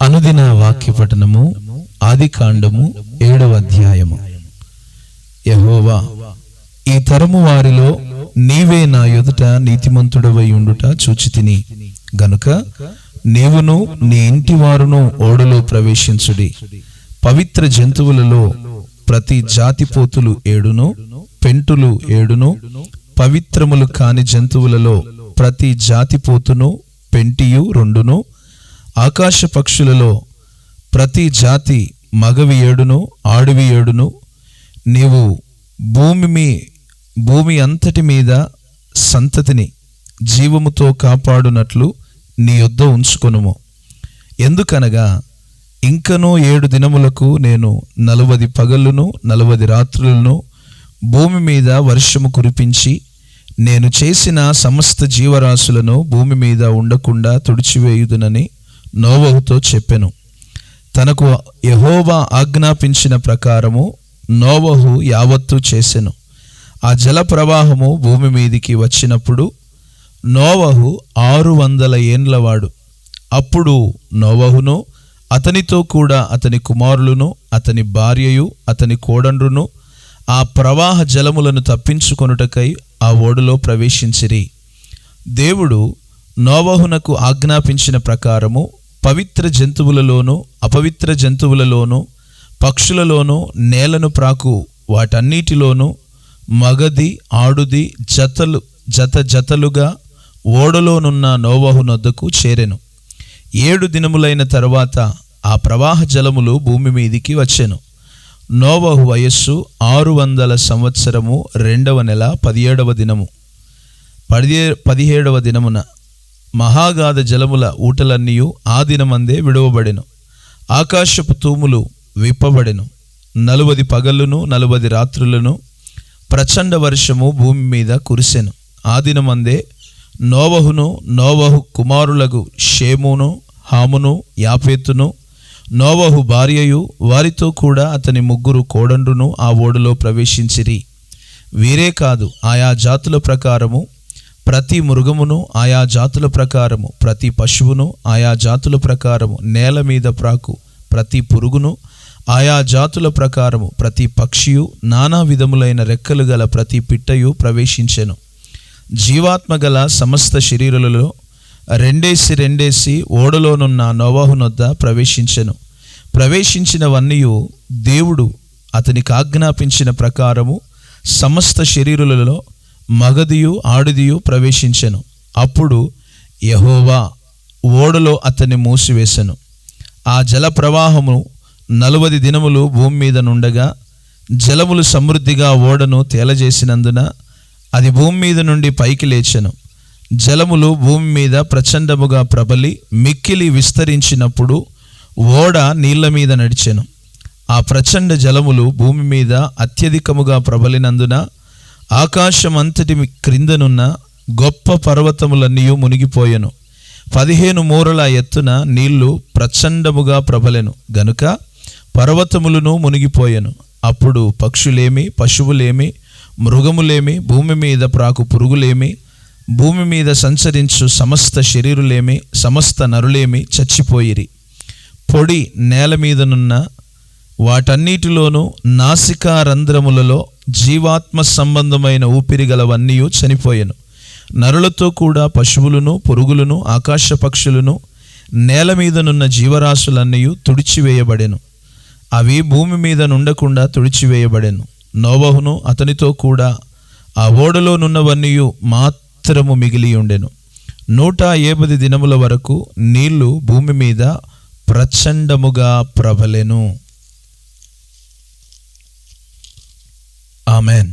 అనుదిన వాక్య పఠనము ఆదికాండము 7వ అధ్యాయము. యెహోవా, ఈ తరము వారిలో నీవే నా ఎదుట నీతిమంతుడవై ఉండుట చూచితిని గనుక నీవును నీ ఇంటి వారును ఓడలో ప్రవేశించుడి. పవిత్ర జంతువులలో ప్రతి జాతిపోతులు 7, పెంటులు 7, పవిత్రములు కాని జంతువులలో ప్రతి జాతిపోతును పెంటియు 2, ఆకాశ పక్షులలో ప్రతి జాతి మగవి 7, ఆడివి 7, నీవు భూమి అంతటి మీద సంతతిని జీవముతో కాపాడునట్లు నీ యొద్ద ఉంచుకొనుము. ఎందుకనగా ఇంకనూ 7 దినములకు నేను 40 పగళ్ళును 40 రాత్రులను భూమి మీద వర్షము కురిపించి నేను చేసిన సమస్త జీవరాశులను భూమి మీద ఉండకుండా తుడిచివేయుదునని నోవహుతో చెప్పెను. తనకు యెహోవా ఆజ్ఞాపించిన ప్రకారము నోవహు యావత్తు చేసెను. ఆ జల ప్రవాహము భూమి మీదికి వచ్చినప్పుడు నోవహు 600 ఏండ్లవాడు. అప్పుడు నోవహును అతనితో కూడా అతని కుమారులను అతని భార్యయు అతని కోడండ్రును ఆ ప్రవాహ జలములను తప్పించుకొనుటకై ఆ ఓడలో ప్రవేశించిరి. దేవుడు నోవహునకు ఆజ్ఞాపించిన ప్రకారము పవిత్ర జంతువులలోను అపవిత్ర జంతువులలోను పక్షులలోను నేలను ప్రాకు వాటన్నిటిలోనూ మగది ఆడుది జతలుగా ఓడలోనున్న నోవహునొద్దకు చేరెను. 7 దినములైన తరువాత ఆ ప్రవాహ జలములు భూమి మీదికి వచ్చెను. నోవహు వయస్సు 600 సంవత్సరము 2వ నెల 17వ దినము. 17వ దినమున మహాగాధ జలముల ఊటలన్నీయు ఆ దినమందే విడువబడెను. ఆకాశపు తూములు విప్పబడెను. 40 పగళ్ళును 40 రాత్రులను ప్రచండ వర్షము భూమి మీద కురిసెను. ఆ దినమందే నోవహును నోవహు కుమారులకు షేమును హామును యాపేతును నోవహు భార్యయు వారితో కూడా అతని 3 కోడండ్రును ఆ ఓడలో ప్రవేశించిరి. వీరే కాదు, ఆయా జాతుల ప్రకారము ప్రతి మృగమును, ఆయా జాతుల ప్రకారము ప్రతి పశువును, ఆయా జాతుల ప్రకారము నేల మీద ప్రాకు ప్రతి పురుగును, ఆయా జాతుల ప్రకారము ప్రతి పక్షియు, నానా విధములైన రెక్కలు గల ప్రతి పిట్టయు ప్రవేశించెను. జీవాత్మ గల సమస్త శరీరులలో రెండేసి ఓడలోనున్న నోవహునొద్ద ప్రవేశించెను. ప్రవేశించినవన్నీయు దేవుడు అతనికి ఆజ్ఞాపించిన ప్రకారము సమస్త శరీరులలో మగదియు ఆడిదియు ప్రవేశించెను. అప్పుడు యెహోవా ఓడలో అతన్ని మూసివేశెను. ఆ జల ప్రవాహము 40 దినములు భూమి మీద నుండగా జలములు సమృద్ధిగా ఓడను తేలజేసినందున అది భూమి మీద నుండి పైకి లేచెను. జలములు భూమి మీద ప్రచండముగా ప్రబలి మిక్కిలి విస్తరించినప్పుడు ఓడ నీళ్ల మీద నడిచెను. ఆ ప్రచండ జలములు భూమి మీద అత్యధికముగా ప్రబలినందున ఆకాశమంతటి క్రిందనున్న గొప్ప పర్వతములన్నీ మునిగిపోయెను. 15 మూరల ఎత్తున నీళ్లు ప్రచండముగా ప్రబలెను గనుక పర్వతములను మునిగిపోయెను. అప్పుడు పక్షులేమి, పశువులేమి, మృగములేమి, భూమి మీద ప్రాకు పురుగులేమి, భూమి మీద సంచరించు సమస్త శరీరులేమి, సమస్త నరులేమి చచ్చిపోయిరి. పొడి నేల మీదనున్న వాటన్నిటిలోనూ నాసికా రంధ్రములలో జీవాత్మ సంబంధమైన ఊపిరి గలవన్నీ చనిపోయెను. నరులతో కూడా పశువులను, పురుగులను, ఆకాశ పక్షులను, నేల మీదనున్న జీవరాశులన్నీ తుడిచివేయబడెను. అవి భూమి మీద నుండకుండా తుడిచివేయబడెను. నోవహును అతనితో కూడా ఆ ఓడలోనున్నవన్నీ మాత్రము మిగిలి ఉండెను. 150 దినముల వరకు నీళ్లు భూమి మీద ప్రచండముగా ప్రబలెను. ఆమెన్.